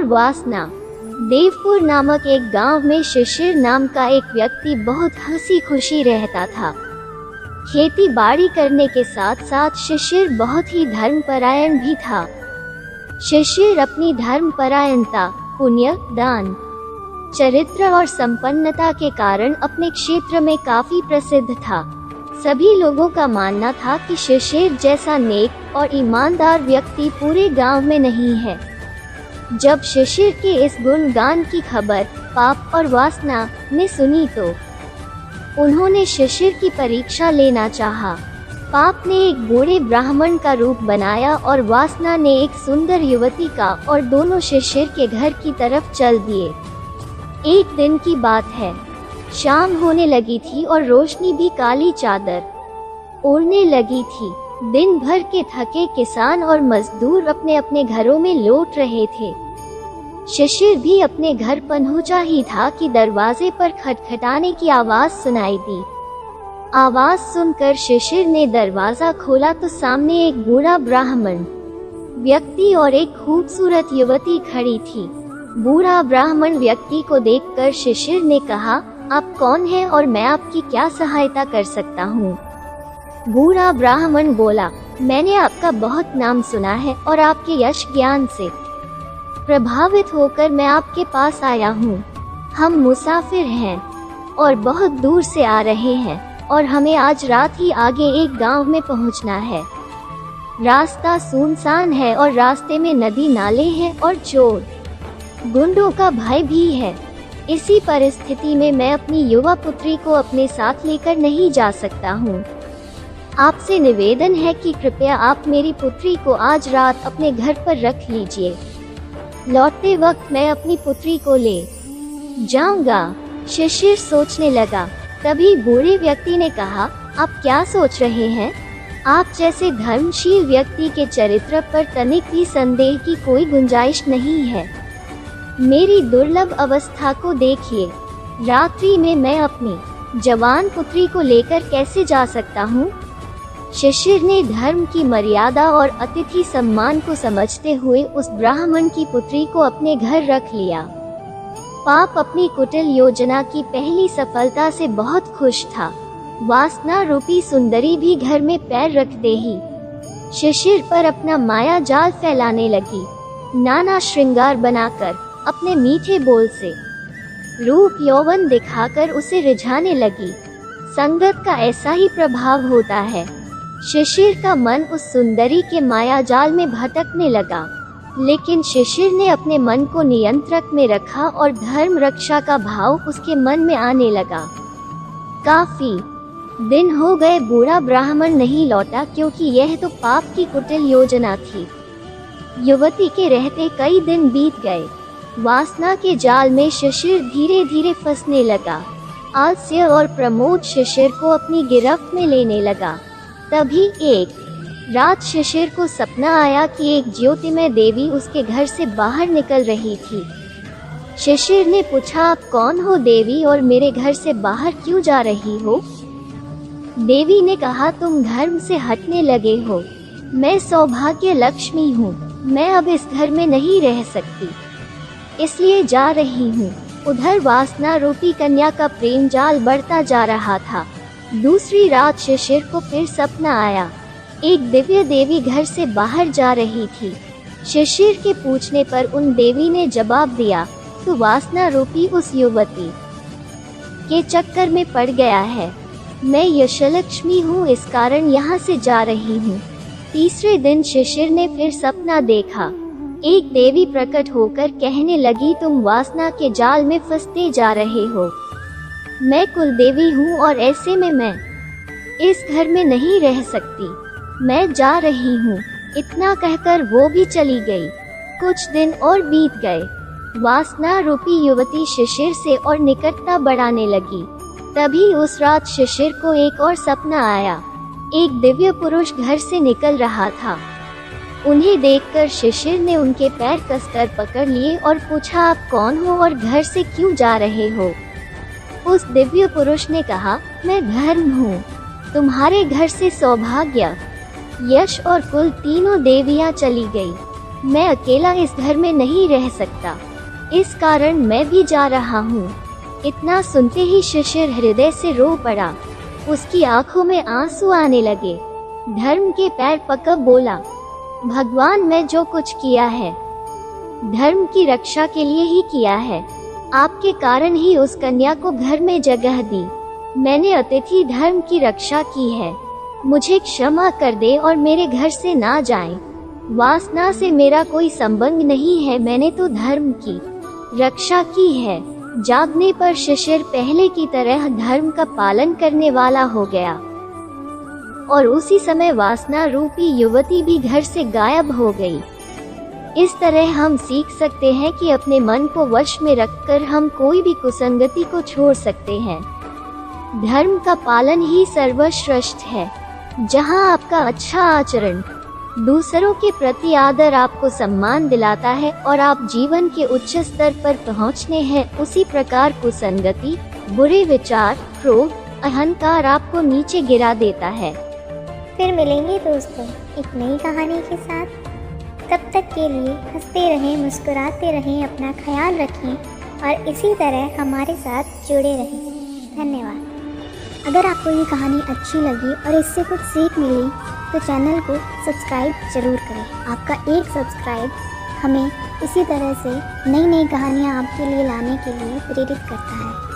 वासना। देवपुर नामक एक गांव में शिशिर नाम का एक व्यक्ति बहुत हंसी खुशी रहता था। खेती बाड़ी करने के साथ साथ शिशिर बहुत ही धर्मपरायण भी था। शिशिर अपनी धर्मपरायणता, पुण्य, दान, चरित्र और संपन्नता के कारण अपने क्षेत्र में काफी प्रसिद्ध था। सभी लोगों का मानना था कि शिशिर जैसा नेक और ईमानदार व्यक्ति पूरे गांव में नहीं है। जब शिशिर के इस गुणगान की खबर पाप और वासना ने सुनी तो उन्होंने शिशिर की परीक्षा लेना चाहा। पाप ने एक बूढ़े ब्राह्मण का रूप बनाया और वासना ने एक सुंदर युवती का, और दोनों शिशिर के घर की तरफ चल दिए। एक दिन की बात है, शाम होने लगी थी और रोशनी भी काली चादर ओढ़ने लगी थी। दिन भर के थके किसान और मजदूर अपने अपने घरों में लौट रहे थे। शिशिर भी अपने घर पहुंचा ही था कि दरवाजे पर खटखटाने की आवाज सुनाई दी। आवाज सुनकर शिशिर ने दरवाजा खोला तो सामने एक बूढ़ा ब्राह्मण व्यक्ति और एक खूबसूरत युवती खड़ी थी। बूढ़ा ब्राह्मण व्यक्ति को देखकर शिशिर ने कहा, आप कौन हैं और मैं आपकी क्या सहायता कर सकता हूँ? बूढ़ा ब्राह्मण बोला, मैंने आपका बहुत नाम सुना है और आपके यश ज्ञान से प्रभावित होकर मैं आपके पास आया हूँ। हम मुसाफिर हैं और बहुत दूर से आ रहे हैं और हमें आज रात ही आगे एक गांव में पहुँचना है। रास्ता सुनसान है और रास्ते में नदी नाले हैं और चोर गुंडों का भय भी है। इसी परिस्थिति में मैं अपनी युवा पुत्री को अपने साथ लेकर नहीं जा सकता हूँ। आपसे निवेदन है कि कृपया आप मेरी पुत्री को आज रात अपने घर पर रख लीजिए। लौटते वक्त मैं अपनी पुत्री को ले जाऊंगा। शिशिर सोचने लगा। तभी बूढ़े व्यक्ति ने कहा, आप क्या सोच रहे हैं? आप जैसे धर्मशील व्यक्ति के चरित्र पर तनिक भी संदेह की कोई गुंजाइश नहीं है। मेरी दुर्लभ अवस्था को देखिए। रात्रि में मैं अपनी जवान पुत्री को लेकर कैसे जा सकता हूँ? शिशिर ने धर्म की मर्यादा और अतिथि सम्मान को समझते हुए उस ब्राह्मण की पुत्री को अपने घर रख लिया। पाप अपनी कुटिल योजना की पहली सफलता से बहुत खुश था। वासना रूपी सुंदरी भी घर में पैर रखते ही शिशिर पर अपना माया जाल फैलाने लगी। नाना श्रृंगार बनाकर अपने मीठे बोल से रूप यौवन दिखाकर उसे रिझाने लगी। संगत का ऐसा ही प्रभाव होता है। शिशिर का मन उस सुंदरी के माया जाल में भटकने लगा, लेकिन शिशिर ने अपने मन को नियंत्रण में रखा और धर्म रक्षा का भाव उसके मन में आने लगा। काफी दिन हो गए, बूढ़ा ब्राह्मण नहीं लौटा क्योंकि यह तो पाप की कुटिल योजना थी। युवती के रहते कई दिन बीत गए। वासना के जाल में शिशिर धीरे धीरे फंसने लगा। आलस्य और प्रमोद शिशिर को अपनी गिरफ्त में लेने लगा। तभी एक रात शिशिर को सपना आया कि एक ज्योतिमय देवी उसके घर से बाहर निकल रही थी। शिशिर ने पूछा, आप कौन हो देवी और मेरे घर से बाहर क्यों जा रही हो? देवी ने कहा, तुम धर्म से हटने लगे हो। मैं सौभाग्य लक्ष्मी हूँ। मैं अब इस घर में नहीं रह सकती, इसलिए जा रही हूँ। उधर वासना रूपी कन्या का प्रेम जाल बढ़ता जा रहा था। दूसरी रात शिशिर को फिर सपना आया। एक दिव्य देवी घर से बाहर जा रही थी। शिशिर के पूछने पर उन देवी ने जवाब दिया, तो वासना रूपी उस युवती के चक्कर में पड़ गया है। मैं यशलक्ष्मी हूँ, इस कारण यहाँ से जा रही हूँ। तीसरे दिन शिशिर ने फिर सपना देखा। एक देवी प्रकट होकर कहने लगी, तुम वासना के जाल में फंसते जा रहे हो। मैं कुलदेवी हूँ और ऐसे में मैं इस घर में नहीं रह सकती। मैं जा रही हूँ। इतना कहकर वो भी चली गई। कुछ दिन और बीत गए। वासना रूपी युवती शिशिर से और निकटता बढ़ाने लगी। तभी उस रात शिशिर को एक और सपना आया। एक दिव्य पुरुष घर से निकल रहा था। उन्हें देखकर शिशिर ने उनके पैर कसकर पकड़ लिए और पूछा, आप कौन हो और घर से क्यों जा रहे हो? उस दिव्य पुरुष ने कहा, मैं धर्म हूँ। तुम्हारे घर से सौभाग्य, यश और कुल तीनों देवियाँ चली गई। मैं अकेला इस घर में नहीं रह सकता, इस कारण मैं भी जा रहा हूँ। इतना सुनते ही शिशिर हृदय से रो पड़ा। उसकी आंखों में आंसू आने लगे। धर्म के पैर पकड़ बोला, भगवान, मैं जो कुछ किया है धर्म की रक्षा के लिए ही किया है। आपके कारण ही उस कन्या को घर में जगह दी। मैंने अतिथि धर्म की रक्षा की है। मुझे क्षमा कर दे और मेरे घर से ना जाएं। वासना से मेरा कोई संबंध नहीं है, मैंने तो धर्म की रक्षा की है। जागने पर शिशिर पहले की तरह धर्म का पालन करने वाला हो गया और उसी समय वासना रूपी युवती भी घर से गायब हो गई। इस तरह हम सीख सकते हैं कि अपने मन को वश में रखकर हम कोई भी कुसंगति को छोड़ सकते हैं। धर्म का पालन ही सर्वश्रेष्ठ है। जहां आपका अच्छा आचरण दूसरों के प्रति आदर आपको सम्मान दिलाता है और आप जीवन के उच्च स्तर पर पहुंचने हैं, उसी प्रकार कुसंगति, बुरे विचार, क्रोध, अहंकार आपको नीचे गिरा देता है। फिर मिलेंगे दोस्तों एक नई कहानी के साथ। तब तक के लिए हंसते रहें, मुस्कुराते रहें, अपना ख्याल रखें और इसी तरह हमारे साथ जुड़े रहें। धन्यवाद। अगर आपको ये कहानी अच्छी लगी और इससे कुछ सीख मिली तो चैनल को सब्सक्राइब ज़रूर करें। आपका एक सब्सक्राइब हमें इसी तरह से नई नई कहानियाँ आपके लिए लाने के लिए प्रेरित करता है।